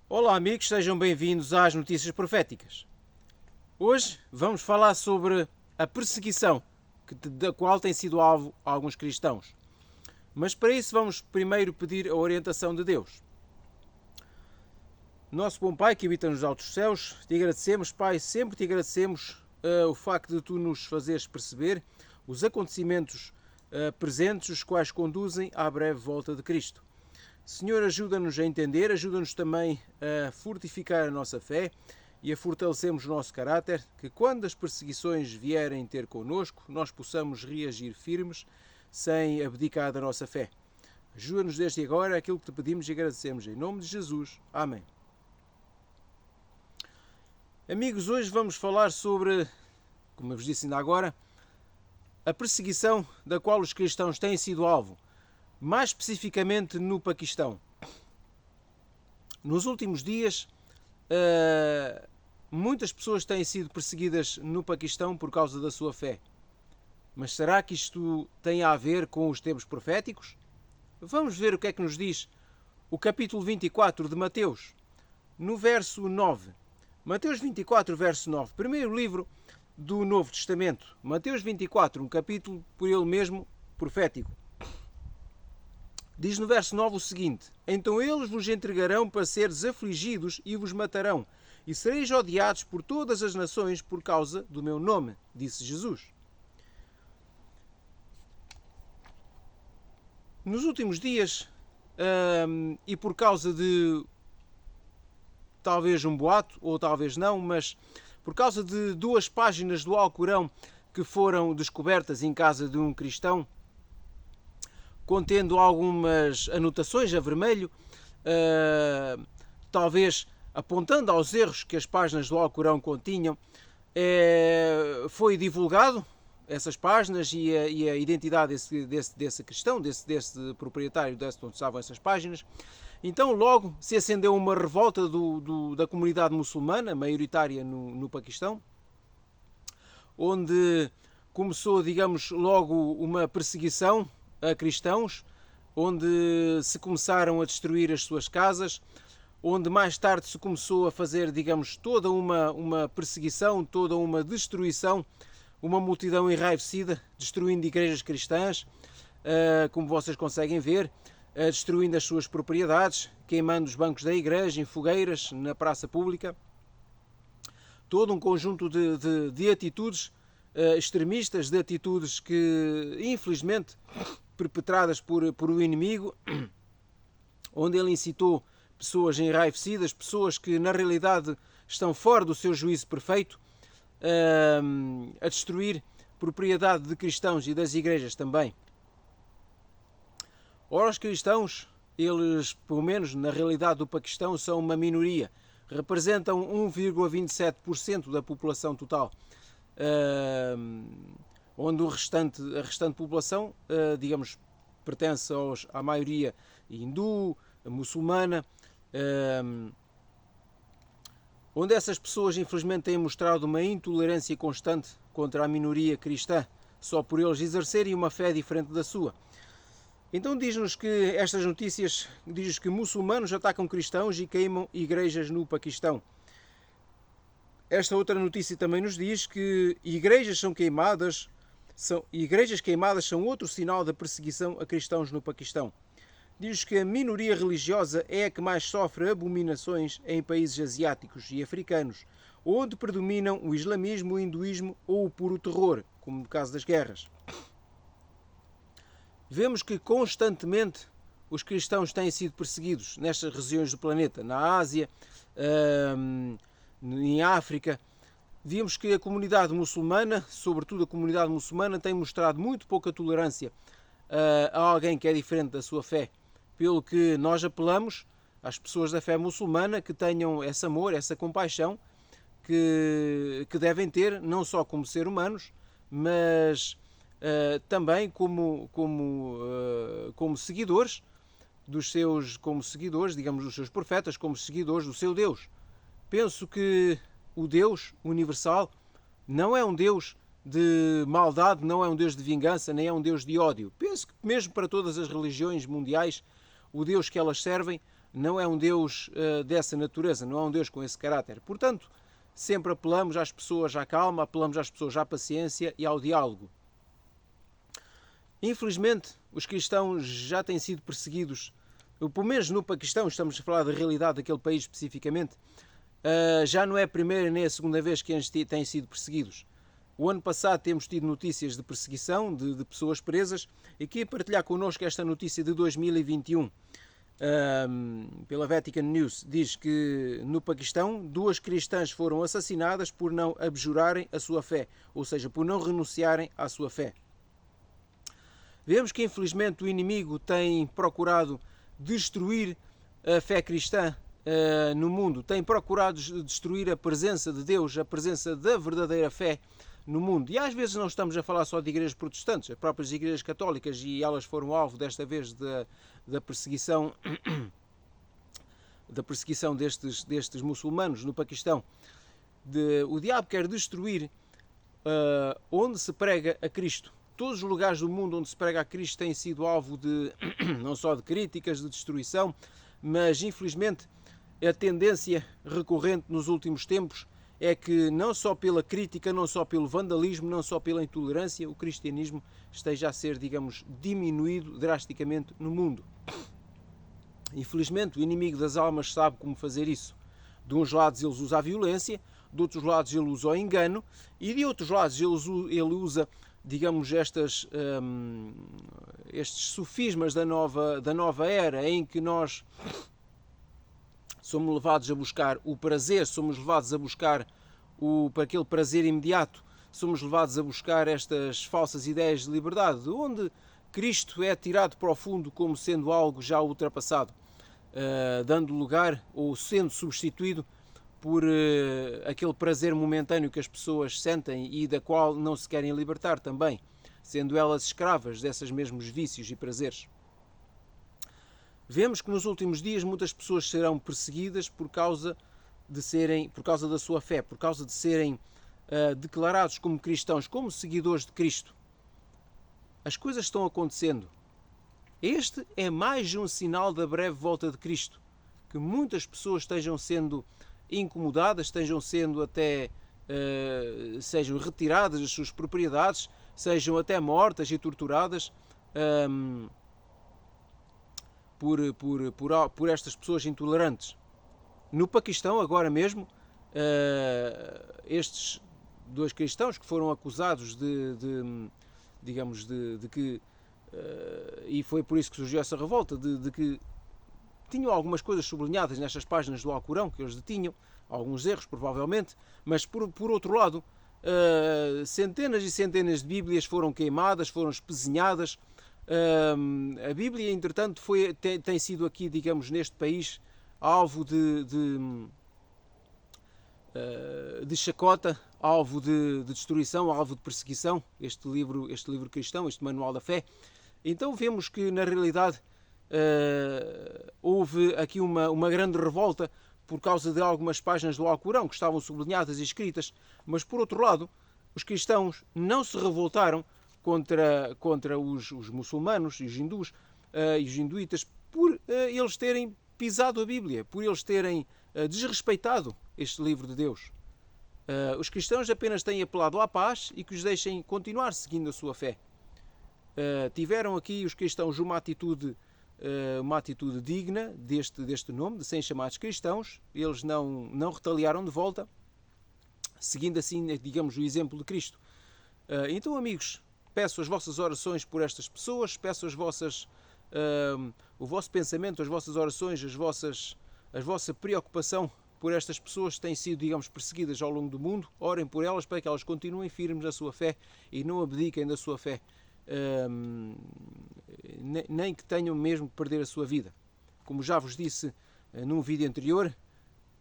Olá amigos, sejam bem-vindos às Notícias Proféticas. Hoje vamos falar sobre a perseguição da qual tem sido alvo alguns cristãos. Mas para isso vamos primeiro pedir a orientação de Deus. Nosso bom Pai que habita nos altos céus, te agradecemos, Pai, sempre te agradecemos o facto de tu nos fazeres perceber os acontecimentos presentes, os quais conduzem à breve volta de Cristo. Senhor, ajuda-nos a entender, ajuda-nos também a fortificar a nossa fé e a fortalecermos o nosso caráter, que quando as perseguições vierem ter connosco, nós possamos reagir firmes, sem abdicar da nossa fé. Ajuda-nos desde agora aquilo que te pedimos e agradecemos. Em nome de Jesus. Amém. Amigos, hoje vamos falar sobre, como eu vos disse ainda agora, a perseguição da qual os cristãos têm sido alvo. Mais especificamente no Paquistão. Nos últimos dias, muitas pessoas têm sido perseguidas no Paquistão por causa da sua fé. Mas será que isto tem a ver com os tempos proféticos? Vamos ver o que é que nos diz o capítulo 24 de Mateus, no verso 9. Mateus 24, verso 9. Primeiro livro do Novo Testamento. Mateus 24, um capítulo por ele mesmo profético. Diz no verso 9 o seguinte: Então eles vos entregarão para seres afligidos e vos matarão, e sereis odiados por todas as nações por causa do meu nome, disse Jesus. Nos últimos dias, e por causa de talvez um boato, ou talvez não, mas por causa de 2 páginas do Alcorão que foram descobertas em casa de um cristão, contendo algumas anotações a vermelho, talvez apontando aos erros que as páginas do Alcorão continham, foi divulgado essas páginas e a identidade desse cristão, desse proprietário onde estavam essas páginas. Então logo se acendeu uma revolta da comunidade muçulmana, maioritária no Paquistão, onde começou, digamos, logo uma perseguição a cristãos, onde se começaram a destruir as suas casas, onde mais tarde se começou a fazer, digamos, toda uma perseguição, toda uma destruição, uma multidão enraivecida, destruindo igrejas cristãs, como vocês conseguem ver, destruindo as suas propriedades, queimando os bancos da igreja, em fogueiras, na praça pública. Todo um conjunto de atitudes extremistas, de atitudes que, infelizmente, perpetradas por o inimigo, onde ele incitou pessoas enraivecidas, pessoas que na realidade estão fora do seu juízo perfeito, a destruir propriedade de cristãos e das igrejas também. Ora, os cristãos, eles, pelo menos na realidade do Paquistão, são uma minoria, representam 1,27% da população total. Onde a restante população, digamos, pertence à maioria hindu, muçulmana, onde essas pessoas infelizmente têm mostrado uma intolerância constante contra a minoria cristã, só por eles exercerem uma fé diferente da sua. Então diz-nos que estas notícias, diz que muçulmanos atacam cristãos e queimam igrejas no Paquistão. Esta outra notícia também nos diz que igrejas queimadas são outro sinal da perseguição a cristãos no Paquistão. Diz que a minoria religiosa é a que mais sofre abominações em países asiáticos e africanos, onde predominam o islamismo, o hinduísmo ou o puro terror, como no caso das guerras. Vemos que constantemente os cristãos têm sido perseguidos nestas regiões do planeta, na Ásia, em África. Vimos que a comunidade muçulmana, sobretudo a comunidade muçulmana, tem mostrado muito pouca tolerância a alguém que é diferente da sua fé, pelo que nós apelamos às pessoas da fé muçulmana que tenham esse amor, essa compaixão que devem ter, não só como seres humanos, mas também como seguidores digamos, dos seus profetas, como seguidores do seu Deus. Penso que o Deus universal não é um Deus de maldade, não é um Deus de vingança, nem é um Deus de ódio. Penso que mesmo para todas as religiões mundiais, o Deus que elas servem não é um Deus dessa natureza, não é um Deus com esse caráter. Portanto, sempre apelamos às pessoas à calma, apelamos às pessoas à paciência e ao diálogo. Infelizmente, os cristãos já têm sido perseguidos, pelo menos no Paquistão, estamos a falar da realidade daquele país especificamente, já não é a primeira nem a segunda vez que eles têm sido perseguidos. O ano passado temos tido notícias de perseguição de pessoas presas e queria partilhar connosco esta notícia de 2021. Pela Vatican News, diz que no Paquistão 2 cristãs foram assassinadas por não abjurarem a sua fé, ou seja, por não renunciarem à sua fé. Vemos que infelizmente o inimigo tem procurado destruir a fé cristã no mundo, tem procurado destruir a presença de Deus, a presença da verdadeira fé no mundo. E às vezes não estamos a falar só de igrejas protestantes, as próprias igrejas católicas, e elas foram alvo desta vez da perseguição destes muçulmanos no Paquistão. O diabo quer destruir onde se prega a Cristo. Todos os lugares do mundo onde se prega a Cristo têm sido alvo de não só de críticas, de destruição, mas infelizmente a tendência recorrente nos últimos tempos é que não só pela crítica, não só pelo vandalismo, não só pela intolerância, o cristianismo esteja a ser, digamos, diminuído drasticamente no mundo. Infelizmente, o inimigo das almas sabe como fazer isso. De uns lados ele usa a violência, de outros lados ele usa o engano e de outros lados ele usa, digamos, estes sofismas da nova era, em que nós somos levados a buscar o prazer, somos levados a buscar para aquele prazer imediato, somos levados a buscar estas falsas ideias de liberdade, onde Cristo é tirado para o fundo como sendo algo já ultrapassado, dando lugar ou sendo substituído por aquele prazer momentâneo que as pessoas sentem e da qual não se querem libertar também, sendo elas escravas desses mesmos vícios e prazeres. Vemos que nos últimos dias muitas pessoas serão perseguidas por causa da sua fé, por causa de serem declarados como cristãos, como seguidores de Cristo. As coisas estão acontecendo. Este é mais um sinal da breve volta de Cristo, que muitas pessoas estejam sendo incomodadas, estejam sendo até sejam retiradas das suas propriedades, sejam até mortas e torturadas por estas pessoas intolerantes. No Paquistão, agora mesmo, estes 2 cristãos que foram acusados e foi por isso que surgiu essa revolta, de que tinham algumas coisas sublinhadas nestas páginas do Alcorão, que eles detinham, alguns erros provavelmente, mas por outro lado, centenas e centenas de Bíblias foram queimadas, foram espezinhadas. A Bíblia, entretanto, tem sido aqui, digamos, neste país, alvo de chacota, alvo de destruição, alvo de perseguição, este livro cristão, este Manual da Fé. Então vemos que, na realidade, houve aqui uma grande revolta por causa de algumas páginas do Alcorão que estavam sublinhadas e escritas, mas, por outro lado, os cristãos não se revoltaram contra os muçulmanos e os hindus e os hinduítas por eles terem pisado a Bíblia, por eles terem desrespeitado este livro de Deus. Os cristãos apenas têm apelado à paz e que os deixem continuar seguindo a sua fé. Tiveram aqui os cristãos uma atitude digna deste nome, de serem chamados cristãos. Eles não retaliaram de volta, seguindo assim, digamos, o exemplo de Cristo. Então, amigos, peço as vossas orações por estas pessoas, peço o vosso pensamento, as vossas orações, a vossa preocupação por estas pessoas que têm sido, digamos, perseguidas ao longo do mundo. Orem por elas para que elas continuem firmes na sua fé e não abdiquem da sua fé, nem que tenham mesmo que perder a sua vida. Como já vos disse num vídeo anterior,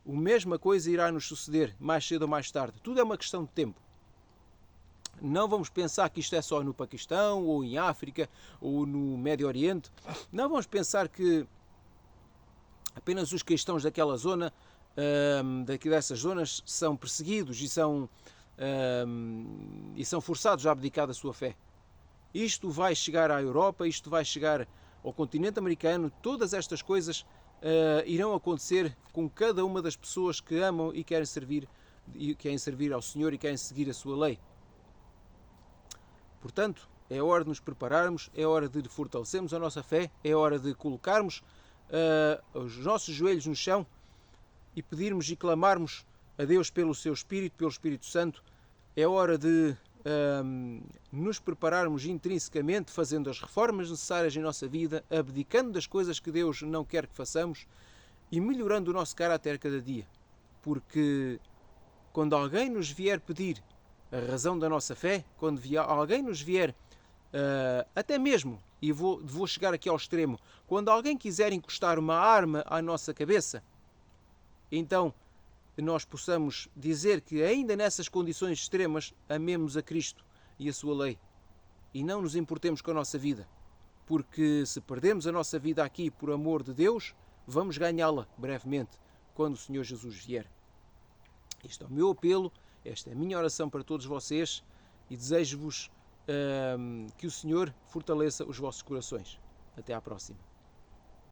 a mesma coisa irá nos suceder mais cedo ou mais tarde. Tudo é uma questão de tempo. Não vamos pensar que isto é só no Paquistão, ou em África, ou no Médio Oriente. Não vamos pensar que apenas os cristãos daquela zona, dessas zonas, são perseguidos e são forçados a abdicar da sua fé. Isto vai chegar à Europa, isto vai chegar ao continente americano. Todas estas coisas irão acontecer com cada uma das pessoas que amam e querem servir ao Senhor e querem seguir a sua lei. Portanto, é hora de nos prepararmos, é hora de fortalecermos a nossa fé, é hora de colocarmos os nossos joelhos no chão e pedirmos e clamarmos a Deus pelo seu Espírito, pelo Espírito Santo. É hora de nos prepararmos intrinsecamente, fazendo as reformas necessárias em nossa vida, abdicando das coisas que Deus não quer que façamos e melhorando o nosso caráter cada dia. Porque quando alguém nos vier pedir a razão da nossa fé, quando alguém nos vier, até mesmo, e vou chegar aqui ao extremo, quando alguém quiser encostar uma arma à nossa cabeça, então nós possamos dizer que ainda nessas condições extremas amemos a Cristo e a sua lei e não nos importemos com a nossa vida, porque se perdemos a nossa vida aqui por amor de Deus, vamos ganhá-la brevemente quando o Senhor Jesus vier. Este é o meu apelo, esta é a minha oração para todos vocês e desejo-vos que o Senhor fortaleça os vossos corações. Até à próxima.